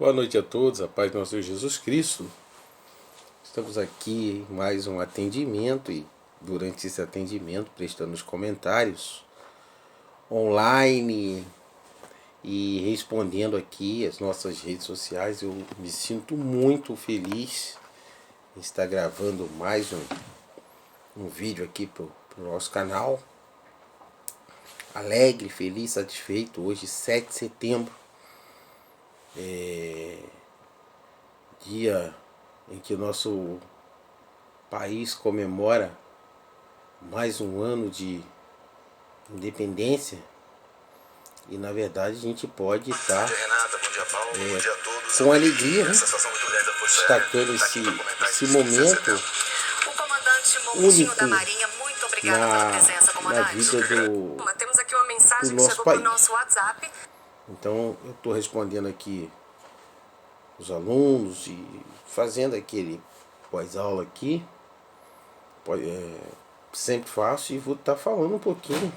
Boa noite a todos, a paz do nosso Senhor Jesus Cristo. Estamos aqui em mais um atendimento e durante esse atendimento prestando os comentários online e respondendo aqui as nossas redes sociais. Eu me sinto muito feliz em estar gravando mais um vídeo aqui para o nosso canal. Alegre, feliz, satisfeito. Hoje 7 de setembro. Dia em que o nosso país comemora mais um ano de independência, e na verdade a gente pode estar com alegria, né? Destacando esse momento único na vida do nosso país. Então eu estou respondendo aqui os alunos e fazendo aquele pós-aula aqui, sempre faço, e vou estar falando um pouquinho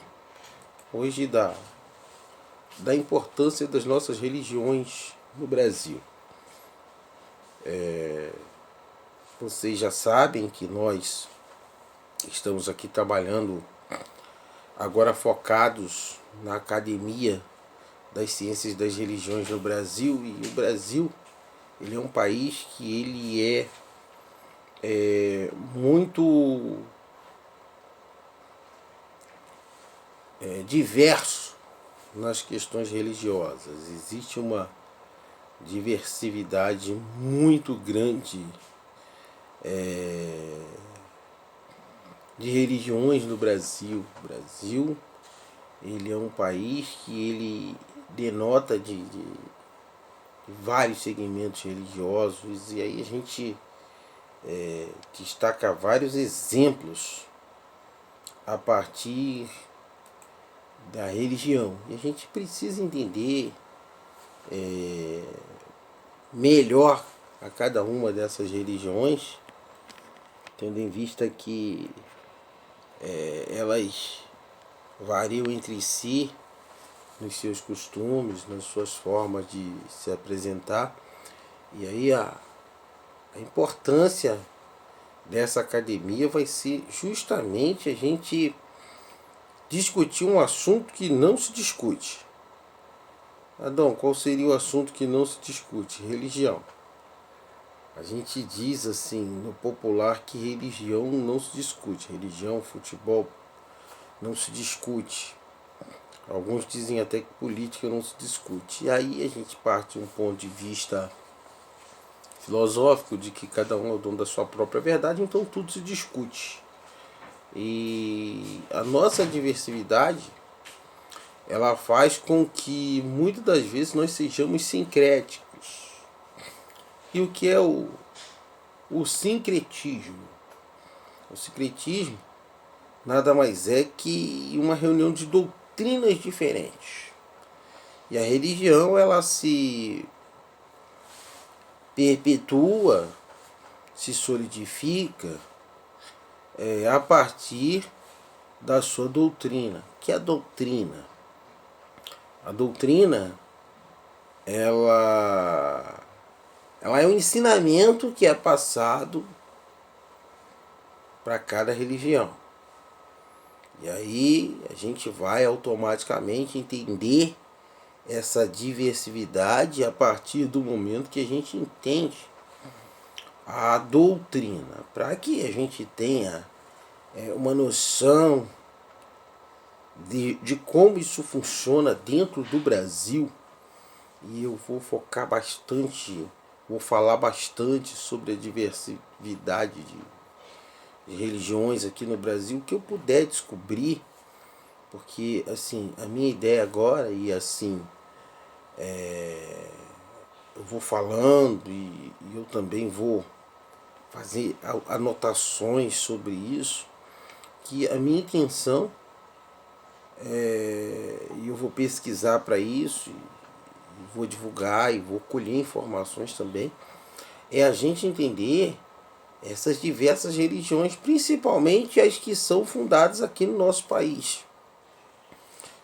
hoje da importância das nossas religiões no Brasil. Vocês já sabem que nós estamos aqui trabalhando agora focados na Academia das Ciências das Religiões no Brasil, e o Brasil ele é um país que ele é muito diverso nas questões religiosas. Existe uma diversidade muito grande de religiões no Brasil. O Brasil ele é um país que ele denota de vários segmentos religiosos, e aí a gente destaca vários exemplos a partir da religião, e a gente precisa entender melhor a cada uma dessas religiões, tendo em vista que elas variam entre si nos seus costumes, nas suas formas de se apresentar. E aí a importância dessa academia vai ser justamente a gente discutir um assunto que não se discute. Adão, qual seria o assunto que não se discute? Religião. A gente diz assim no popular que religião não se discute. Religião, futebol não se discute. Alguns dizem até que política não se discute. E aí a gente parte de um ponto de vista filosófico de que cada um é o dono da sua própria verdade, então tudo se discute. E a nossa diversidade ela faz com que muitas das vezes nós sejamos sincréticos. E o que é o sincretismo? O sincretismo nada mais é que uma reunião de doutrinas diferentes. E a religião ela se perpetua, se solidifica a partir da sua doutrina. Que é a doutrina? A doutrina ela é um ensinamento que é passado para cada religião. E aí a gente vai automaticamente entender essa diversidade a partir do momento que a gente entende a doutrina, para que a gente tenha uma noção de como isso funciona dentro do Brasil. E eu vou focar bastante, vou falar bastante sobre a diversidade de religiões aqui no Brasil, que eu puder descobrir, porque assim, a minha ideia agora, e assim, eu vou falando e eu também vou fazer anotações sobre isso, que a minha intenção e eu vou pesquisar para isso, e vou divulgar e vou colher informações também, é a gente entender essas diversas religiões, principalmente as que são fundadas aqui no nosso país,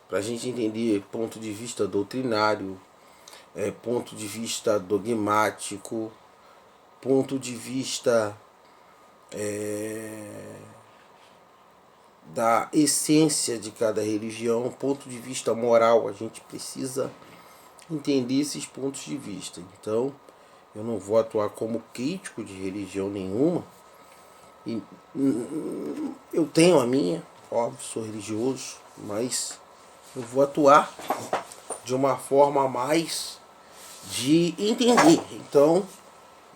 para a gente entender ponto de vista doutrinário, ponto de vista dogmático, ponto de vista da essência de cada religião, ponto de vista moral. A gente precisa entender esses pontos de vista. Então, eu não vou atuar como crítico de religião nenhuma. E, eu tenho a minha, óbvio, sou religioso, mas eu vou atuar de uma forma mais de entender. Então,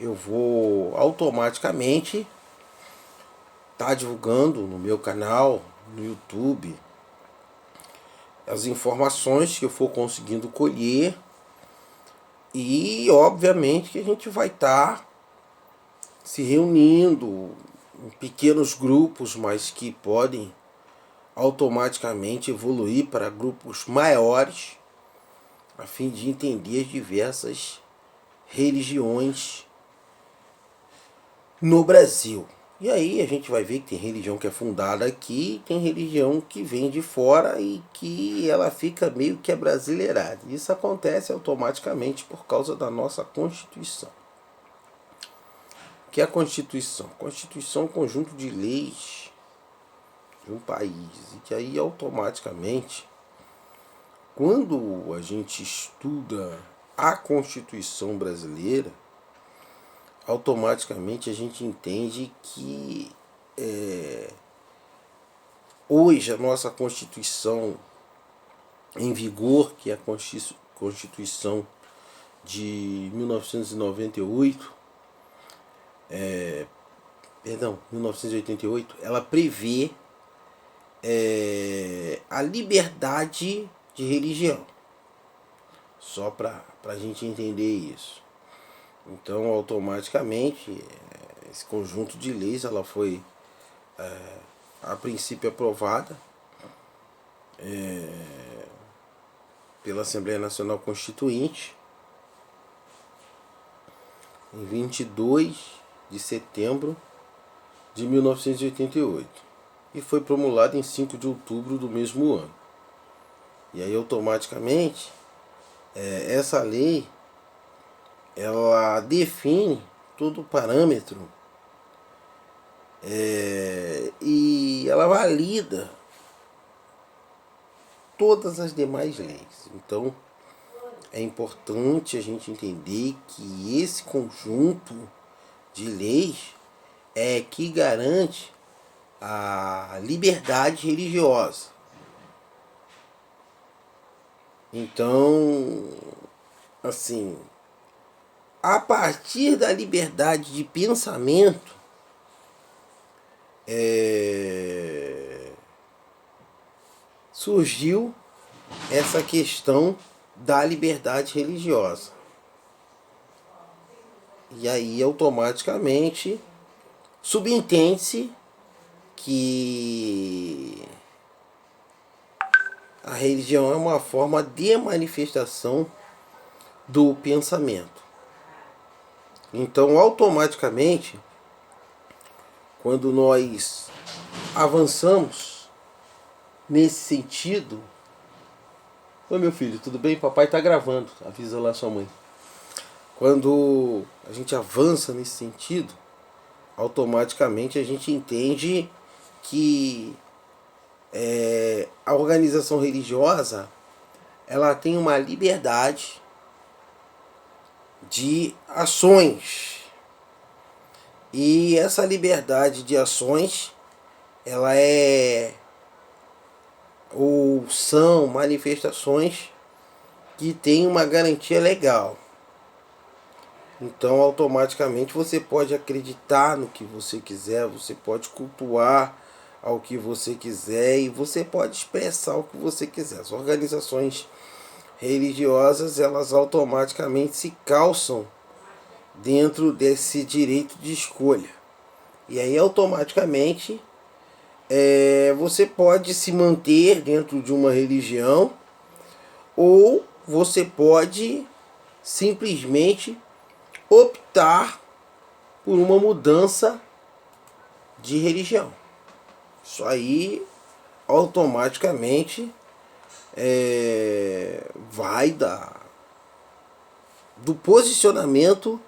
eu vou automaticamente estar divulgando no meu canal, no YouTube, as informações que eu for conseguindo colher. E obviamente que a gente vai estar se reunindo em pequenos grupos, mas que podem automaticamente evoluir para grupos maiores, a fim de entender as diversas religiões no Brasil. E aí a gente vai ver que tem religião que é fundada aqui, tem religião que vem de fora e que ela fica meio que abrasileirada. Isso acontece automaticamente por causa da nossa Constituição. O que é a Constituição? Constituição é um conjunto de leis de um país. E que aí automaticamente, quando a gente estuda a Constituição brasileira, automaticamente a gente entende que hoje a nossa Constituição em vigor, que é a Constituição de 1998, 1988, ela prevê a liberdade de religião. Só para a gente entender isso. Então, automaticamente, esse conjunto de leis ela foi, a princípio, aprovada pela Assembleia Nacional Constituinte em 22 de setembro de 1988 e foi promulgada em 5 de outubro do mesmo ano. E aí, automaticamente, essa lei ela define todo o parâmetro e ela valida todas as demais leis. Então, é importante a gente entender que esse conjunto de leis é que garante a liberdade religiosa. Então, assim, a partir da liberdade de pensamento, surgiu essa questão da liberdade religiosa. E aí, automaticamente, subentende-se que a religião é uma forma de manifestação do pensamento. Então, automaticamente, quando nós avançamos nesse sentido... Oi, meu filho, tudo bem? Papai tá gravando, avisa lá sua mãe. Quando a gente avança nesse sentido, automaticamente a gente entende que a organização religiosa ela tem uma liberdade de ações. E essa liberdade de ações, ela ou são manifestações que têm uma garantia legal. Então, automaticamente, você pode acreditar no que você quiser, você pode cultuar ao que você quiser e você pode expressar o que você quiser. As organizações religiosas, elas automaticamente se calçam dentro desse direito de escolha. E aí, automaticamente, você pode se manter dentro de uma religião ou você pode simplesmente optar por uma mudança de religião. Isso aí automaticamente vai da do posicionamento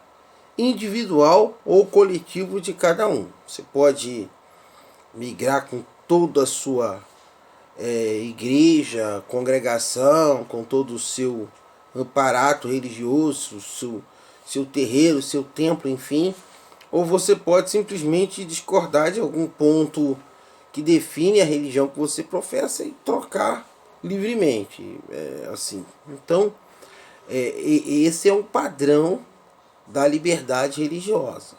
individual ou coletivo de cada um. Você pode migrar com toda a sua igreja, congregação, com todo o seu aparato religioso, seu terreiro, seu templo, enfim. Ou você pode simplesmente discordar de algum ponto que define a religião que você professa e trocar livremente. Assim. Então, esse é o padrão da liberdade religiosa.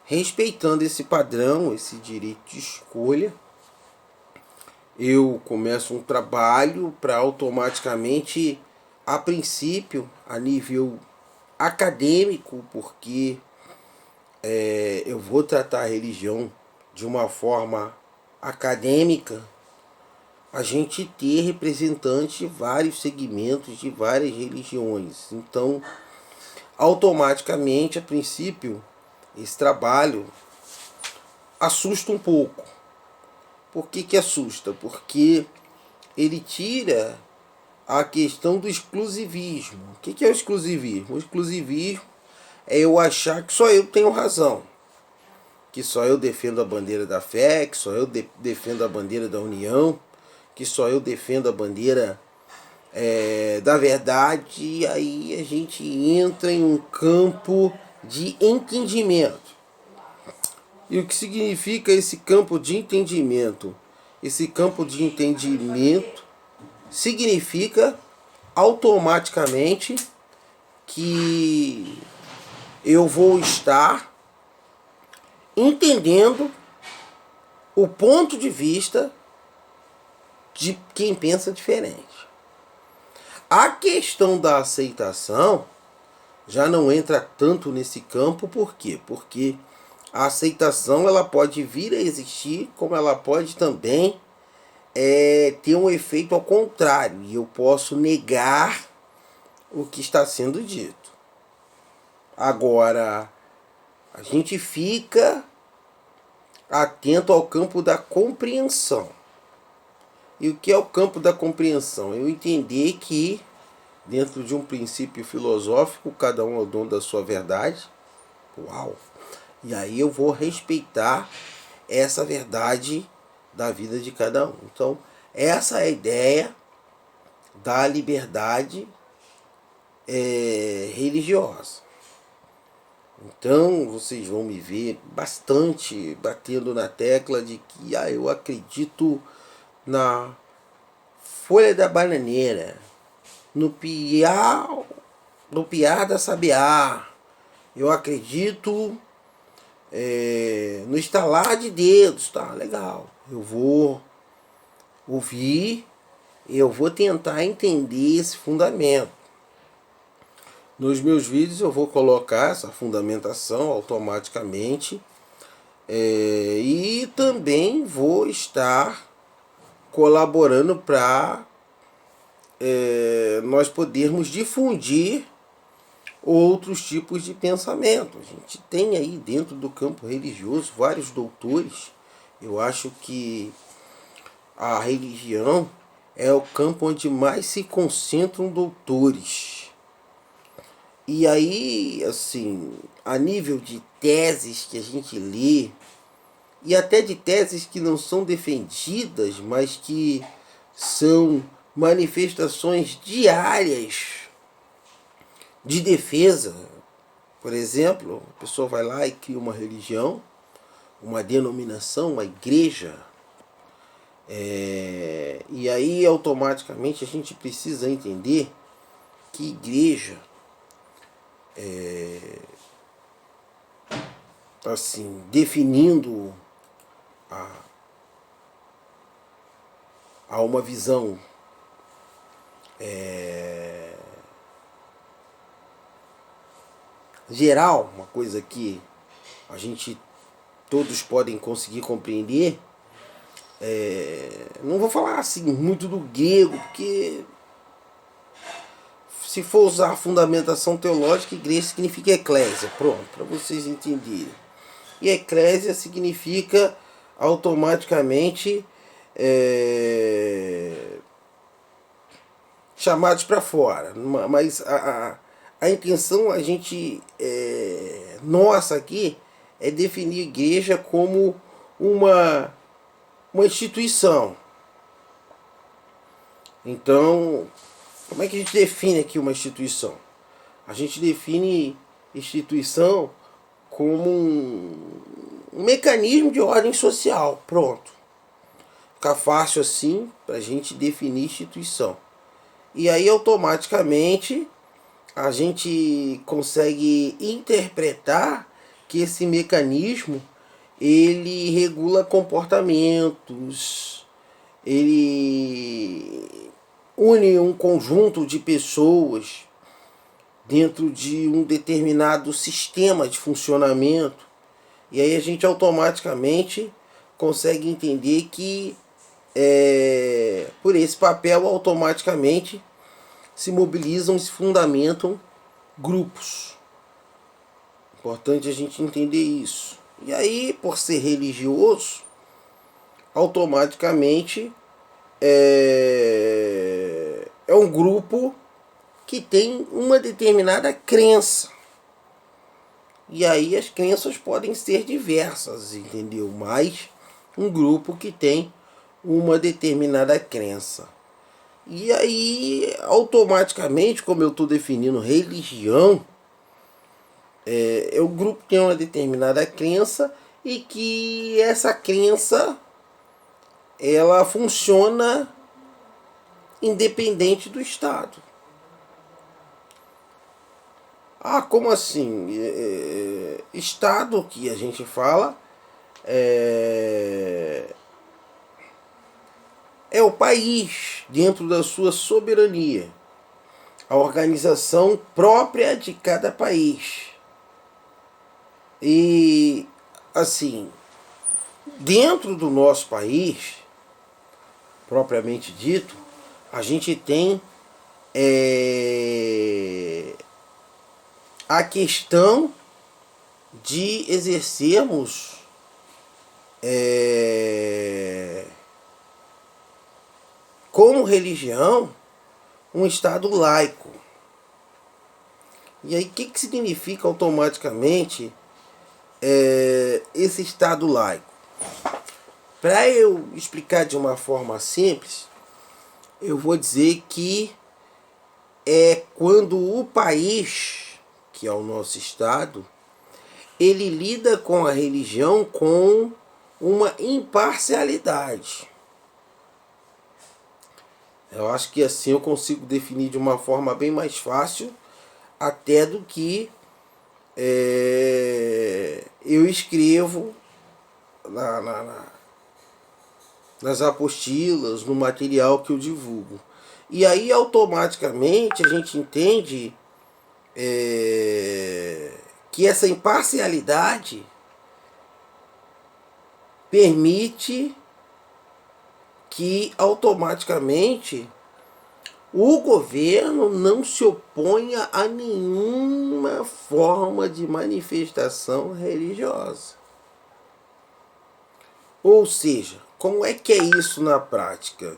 Respeitando esse padrão, esse direito de escolha, eu começo um trabalho para automaticamente, a princípio, a nível acadêmico, porque eu vou tratar a religião de uma forma acadêmica, a gente ter representantes de vários segmentos, de várias religiões. Então, automaticamente, a princípio, esse trabalho assusta um pouco. Por que assusta? Porque ele tira a questão do exclusivismo. O que é o exclusivismo? O exclusivismo é eu achar que só eu tenho razão, que só eu defendo a bandeira da fé, que só eu defendo a bandeira da união, que só eu defendo a bandeira da verdade. E aí a gente entra em um campo de entendimento. E o que significa esse campo de entendimento? Esse campo de entendimento significa automaticamente que eu vou estar entendendo o ponto de vista de quem pensa diferente. A questão da aceitação já não entra tanto nesse campo. Por quê? Porque a aceitação ela pode vir a existir, como ela pode também ter um efeito ao contrário. E eu posso negar o que está sendo dito. Agora, a gente fica atento ao campo da compreensão. E o que é o campo da compreensão? Eu entender que, dentro de um princípio filosófico, cada um é o dono da sua verdade. Uau! E aí eu vou respeitar essa verdade da vida de cada um. Então, essa é a ideia da liberdade religiosa. Então, vocês vão me ver bastante batendo na tecla de que eu acredito na folha da bananeira, no piar da sabiá. Eu acredito no estalar de dedos, tá? Legal. Eu vou ouvir, eu vou tentar entender esse fundamento. Nos meus vídeos eu vou colocar essa fundamentação automaticamente e também vou estar colaborando para nós podermos difundir outros tipos de pensamento. A gente tem aí dentro do campo religioso vários doutores. Eu acho que a religião é o campo onde mais se concentram doutores. E aí, assim, a nível de teses que a gente lê, e até de teses que não são defendidas, mas que são manifestações diárias de defesa. Por exemplo, a pessoa vai lá e cria uma religião, uma denominação, uma igreja. E aí automaticamente a gente precisa entender que igreja assim, definindo a uma visão geral, uma coisa que a gente todos podem conseguir compreender. Não vou falar assim muito do grego, porque se for usar a fundamentação teológica, igreja significa eclésia. Pronto, para vocês entenderem. E eclésia significa automaticamente chamados para fora. Mas a intenção nossa aqui é definir a igreja como uma instituição. Então, como é que a gente define aqui uma instituição? A gente define instituição como um mecanismo de ordem social. Pronto. Fica fácil assim para a gente definir instituição. E aí automaticamente a gente consegue interpretar que esse mecanismo ele regula comportamentos, ele une um conjunto de pessoas dentro de um determinado sistema de funcionamento. E aí a gente automaticamente consegue entender que por esse papel automaticamente se mobilizam e se fundamentam grupos. Importante a gente entender isso. E aí, por ser religioso, automaticamente é um grupo que tem uma determinada crença. E aí as crenças podem ser diversas, entendeu? Mas um grupo que tem uma determinada crença. E aí, automaticamente, como eu estou definindo religião, o grupo tem uma determinada crença e que essa crença ela funciona independente do Estado. Ah, como assim? Estado que a gente fala é o país dentro da sua soberania, a organização própria de cada país. E assim, dentro do nosso país, propriamente dito, a gente tem a questão de exercermos como religião um Estado laico. E aí o que significa automaticamente esse Estado laico? Para eu explicar de uma forma simples, eu vou dizer que é quando o país, que é o nosso Estado, ele lida com a religião com uma imparcialidade. Eu acho que assim eu consigo definir de uma forma bem mais fácil até do que eu escrevo nas apostilas, no material que eu divulgo. E aí automaticamente a gente entende que essa imparcialidade permite que automaticamente o governo não se oponha a nenhuma forma de manifestação religiosa. Ou seja, como é que é isso na prática?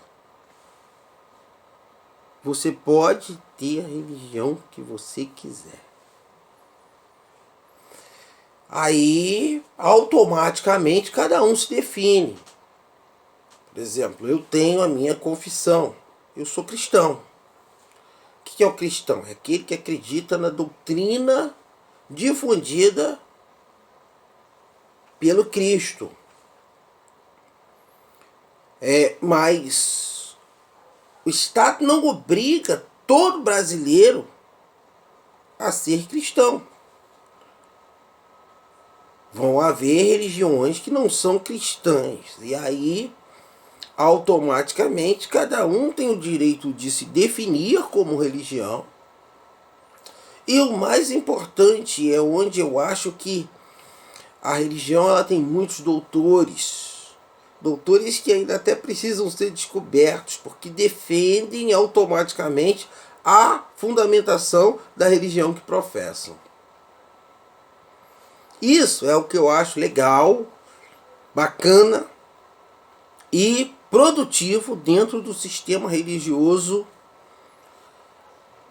Você pode ter a religião que você quiser. Aí, automaticamente, cada um se define. Por exemplo, eu tenho a minha confissão. Eu sou cristão. O que é o cristão? É aquele que acredita na doutrina difundida pelo Cristo. Mas o Estado não obriga todo brasileiro a ser cristão. Vão haver religiões que não são cristãs. E aí, automaticamente, cada um tem o direito de se definir como religião. E o mais importante é onde eu acho que a religião ela tem muitos doutores. Doutores que ainda até precisam ser descobertos, porque defendem automaticamente a fundamentação da religião que professam. Isso é o que eu acho legal, bacana e produtivo dentro do sistema religioso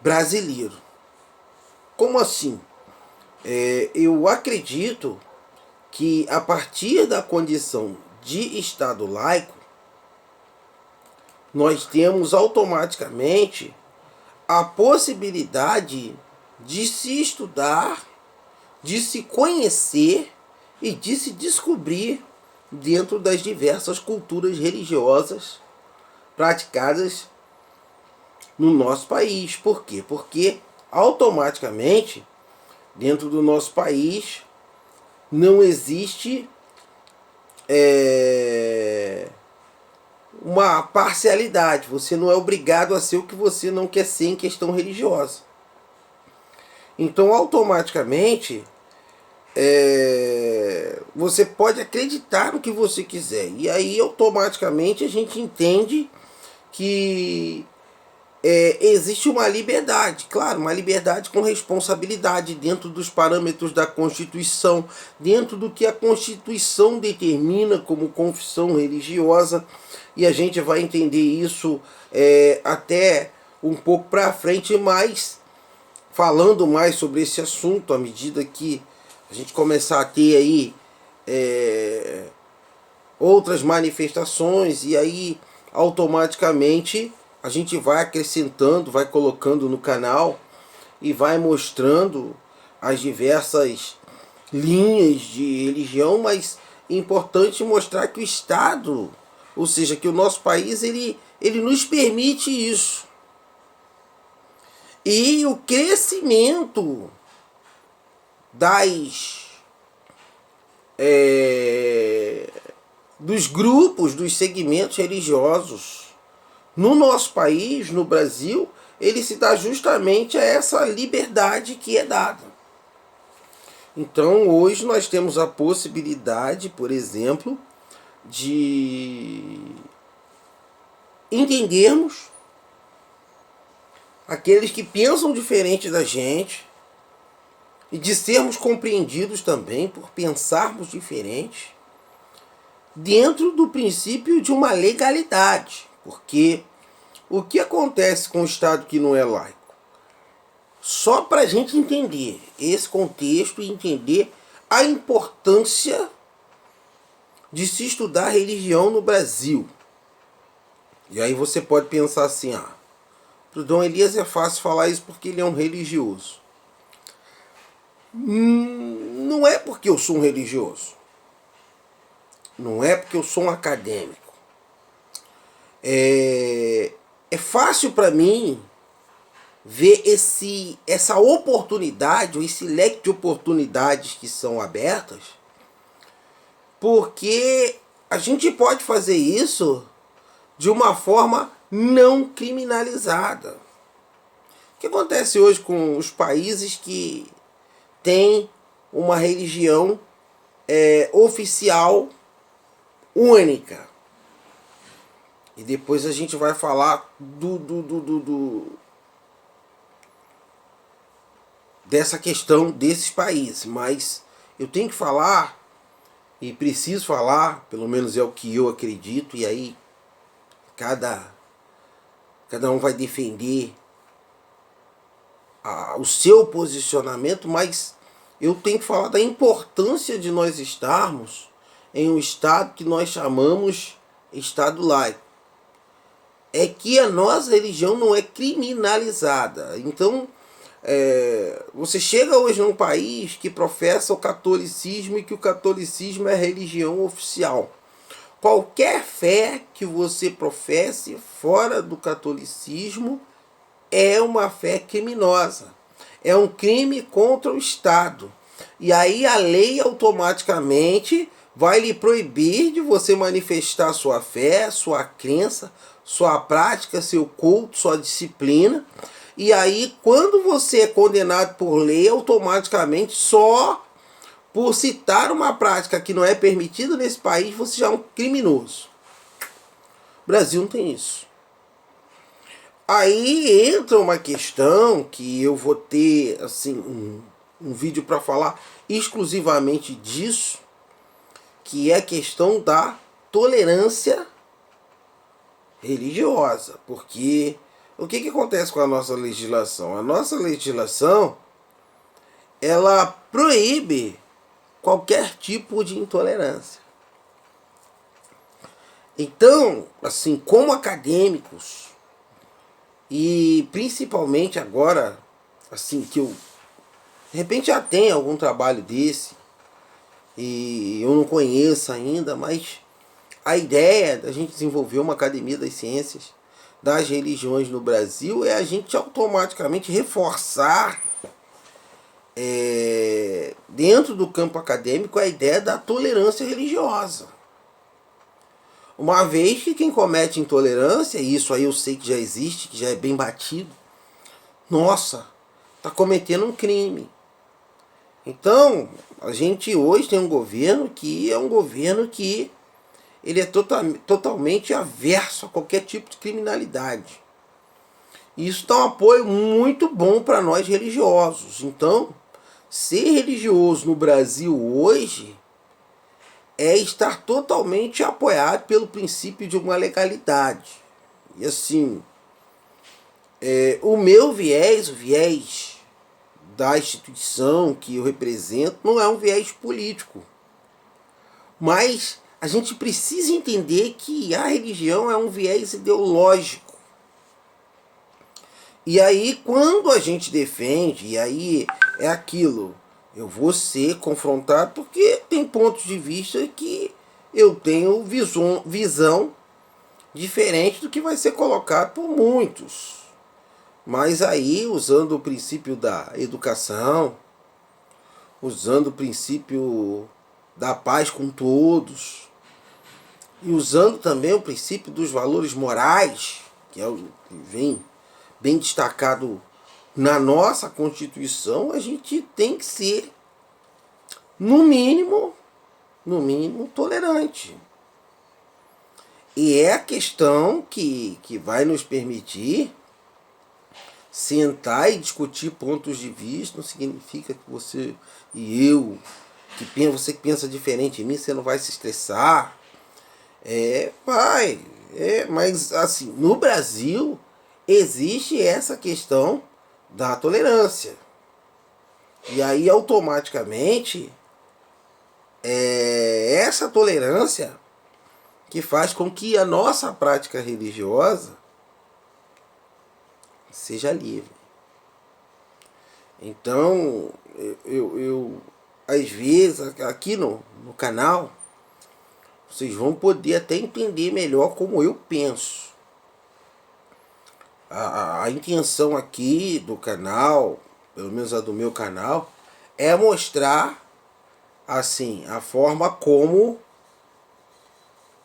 brasileiro. Como assim? Eu acredito que a partir da condição de Estado laico, nós temos automaticamente a possibilidade de se estudar, de se conhecer e de se descobrir dentro das diversas culturas religiosas praticadas no nosso país. Por quê? Porque automaticamente dentro do nosso país não existe uma parcialidade. Você não é obrigado a ser o que você não quer ser em questão religiosa. Então, automaticamente, você pode acreditar no que você quiser. E aí, automaticamente, a gente entende que existe uma liberdade, claro, uma liberdade com responsabilidade dentro dos parâmetros da Constituição, dentro do que a Constituição determina como confissão religiosa, e a gente vai entender isso até um pouco para frente, mas falando mais sobre esse assunto, à medida que a gente começar a ter aí outras manifestações, e aí automaticamente a gente vai acrescentando, vai colocando no canal e vai mostrando as diversas linhas de religião, mas é importante mostrar que o Estado, ou seja, que o nosso país, ele nos permite isso. E o crescimento dos grupos, dos segmentos religiosos no nosso país, no Brasil, ele se dá justamente a essa liberdade que é dada. Então, hoje nós temos a possibilidade, por exemplo, de entendermos aqueles que pensam diferente da gente e de sermos compreendidos também por pensarmos diferente dentro do princípio de uma legalidade. Porque o que acontece com o Estado que não é laico? Só para a gente entender esse contexto e entender a importância de se estudar religião no Brasil. E aí você pode pensar assim, para o Dom Elias é fácil falar isso porque ele é um religioso. Não é porque eu sou um religioso. Não é porque eu sou um acadêmico. É fácil para mim ver essa oportunidade, ou esse leque de oportunidades que são abertas, porque a gente pode fazer isso de uma forma não criminalizada. O que acontece hoje com os países que têm uma religião oficial única? E depois a gente vai falar dessa questão desses países. Mas eu tenho que falar, e preciso falar, pelo menos é o que eu acredito, e aí cada um vai defender o seu posicionamento, mas eu tenho que falar da importância de nós estarmos em um Estado que nós chamamos Estado laico. É que a nossa religião não é criminalizada. Então, você chega hoje num país que professa o catolicismo e que o catolicismo é a religião oficial. Qualquer fé que você professe fora do catolicismo é uma fé criminosa. É um crime contra o Estado. E aí a lei automaticamente vai lhe proibir de você manifestar sua fé, sua crença, sua prática, seu culto, sua disciplina. E aí, quando você é condenado por lei, automaticamente, só por citar uma prática que não é permitida nesse país, você já é um criminoso. O Brasil não tem isso. Aí entra uma questão que eu vou ter assim um vídeo para falar exclusivamente disso, que é a questão da tolerância religiosa. Porque o que acontece com a nossa legislação? A nossa legislação, ela proíbe qualquer tipo de intolerância. Então, assim, como acadêmicos, e principalmente agora, assim, que eu de repente já tenho algum trabalho desse, e eu não conheço ainda, mas a ideia da gente desenvolver uma academia das ciências das religiões no Brasil é a gente automaticamente reforçar dentro do campo acadêmico a ideia da tolerância religiosa. Uma vez que quem comete intolerância, e isso aí eu sei que já existe, que já é bem batido, nossa, está cometendo um crime. Então, a gente hoje tem um governo que ele é totalmente averso a qualquer tipo de criminalidade. E isso dá um apoio muito bom para nós religiosos. Então, ser religioso no Brasil hoje é estar totalmente apoiado pelo princípio de uma legalidade. E assim, o meu viés, o viés da instituição que eu represento, não é um viés político. Mas a gente precisa entender que a religião é um viés ideológico. E aí, quando a gente defende, e aí é aquilo, eu vou ser confrontado porque tem pontos de vista que eu tenho visão diferente do que vai ser colocado por muitos. Mas aí, usando o princípio da educação, usando o princípio da paz com todos, e usando também o princípio dos valores morais, que é o que vem bem destacado na nossa Constituição, a gente tem que ser, no mínimo, tolerante. E é a questão que vai nos permitir sentar e discutir pontos de vista. Não significa que você e eu, você que pensa diferente de mim, você não vai se estressar. Mas assim, no Brasil existe essa questão da tolerância. E aí automaticamente essa tolerância que faz com que a nossa prática religiosa seja livre. Então, eu às vezes, aqui no canal, vocês vão poder até entender melhor como eu penso. A intenção aqui do canal, pelo menos a do meu canal, é mostrar assim a forma como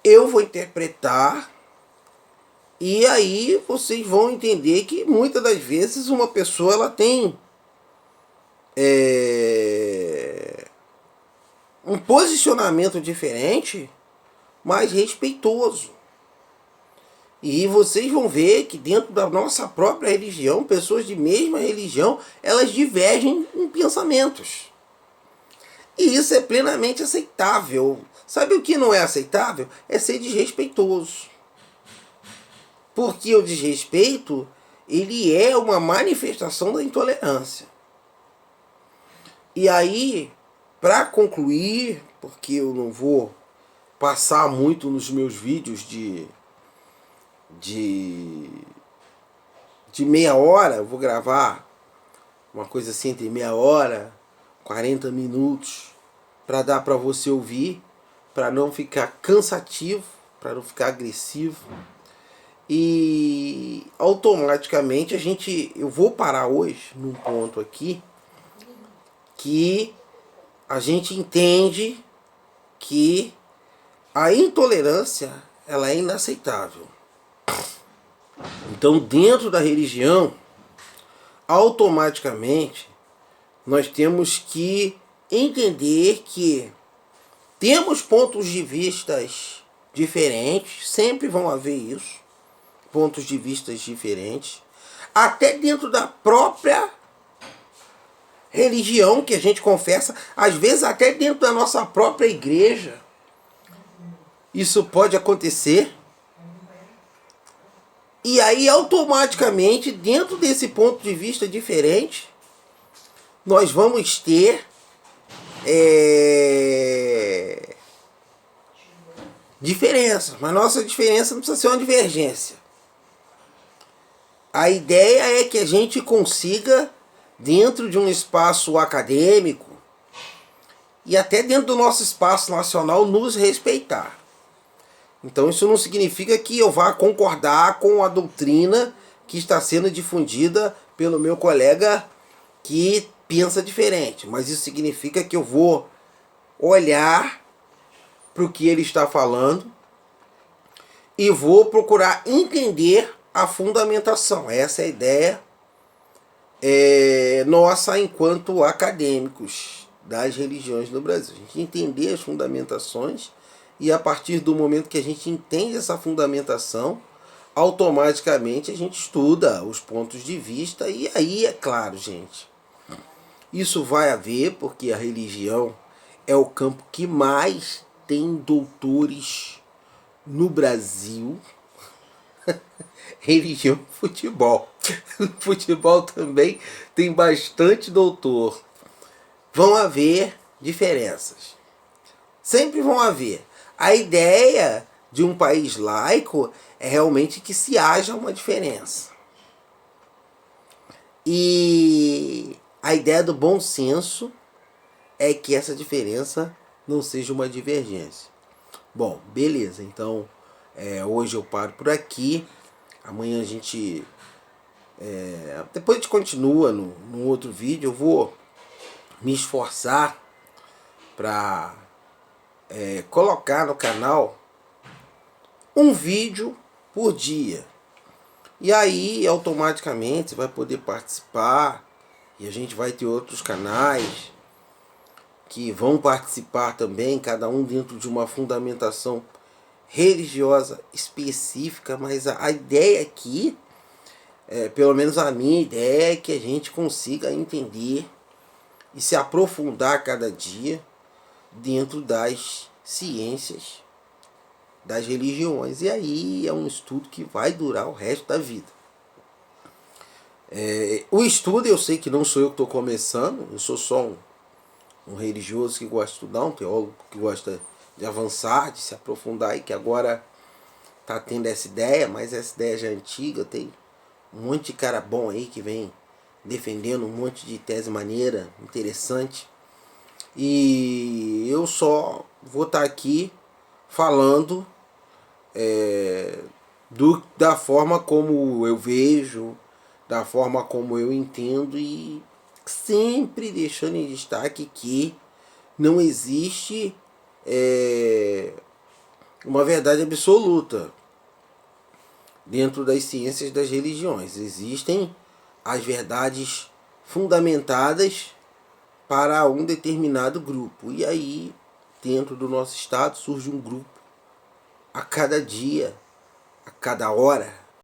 eu vou interpretar. E aí vocês vão entender que muitas das vezes uma pessoa ela tem um posicionamento diferente, mas respeitoso. E vocês vão ver que dentro da nossa própria religião, pessoas de mesma religião, elas divergem em pensamentos. E isso é plenamente aceitável. Sabe o que não é aceitável? É ser desrespeitoso. Porque o desrespeito, ele é uma manifestação da intolerância. E aí, para concluir, porque eu não vou passar muito nos meus vídeos de meia hora, eu vou gravar uma coisa assim entre meia hora, 40 minutos, para dar para você ouvir, para não ficar cansativo, para não ficar agressivo. E automaticamente eu vou parar hoje num ponto aqui que a gente entende que a intolerância ela é inaceitável. Então, dentro da religião, automaticamente nós temos que entender que temos pontos de vistas diferentes, sempre vão haver isso, pontos de vistas diferentes, até dentro da própria religião que a gente confessa, às vezes até dentro da nossa própria igreja. Isso pode acontecer. E aí automaticamente, dentro desse ponto de vista diferente, nós vamos ter diferença, mas nossa diferença não precisa ser uma divergência. A ideia é que a gente consiga, dentro de um espaço acadêmico e até dentro do nosso espaço nacional, nos respeitar. Então isso não significa que eu vá concordar com a doutrina que está sendo difundida pelo meu colega que pensa diferente, mas isso significa que eu vou olhar para o que ele está falando e vou procurar entender a fundamentação. Essa é a ideia nossa enquanto acadêmicos das religiões no Brasil. A gente entender as fundamentações e a partir do momento que a gente entende essa fundamentação, automaticamente a gente estuda os pontos de vista e aí, é claro, gente, isso vai haver porque a religião é o campo que mais tem doutores no Brasil. Religião e futebol. Futebol também tem bastante doutor. Vão haver diferenças. Sempre vão haver. A ideia de um país laico é realmente que se haja uma diferença. E a ideia do bom senso é que essa diferença não seja uma divergência. Bom, beleza. Então, hoje eu paro por aqui. Amanhã a gente... depois a gente continua no outro vídeo. Eu vou me esforçar para colocar no canal um vídeo por dia. E aí, automaticamente, você vai poder participar. E a gente vai ter outros canais que vão participar também, cada um dentro de uma fundamentação religiosa específica, mas a ideia aqui, pelo menos a minha ideia, é que a gente consiga entender e se aprofundar cada dia dentro das ciências das religiões. E aí é um estudo que vai durar o resto da vida. O estudo, eu sei que não sou eu que estou começando, eu sou só um religioso que gosta de estudar, um teólogo que gosta de avançar, de se aprofundar e que agora está tendo essa ideia, mas essa ideia já é antiga. Tem um monte de cara bom aí que vem defendendo um monte de tese maneira, interessante. E eu só vou estar aqui falando da forma como eu vejo, da forma como eu entendo e sempre deixando em destaque que não existe uma verdade absoluta dentro das ciências das religiões. Existem as verdades fundamentadas para um determinado grupo. E aí, dentro do nosso estado, surge um grupo a cada dia, a cada hora,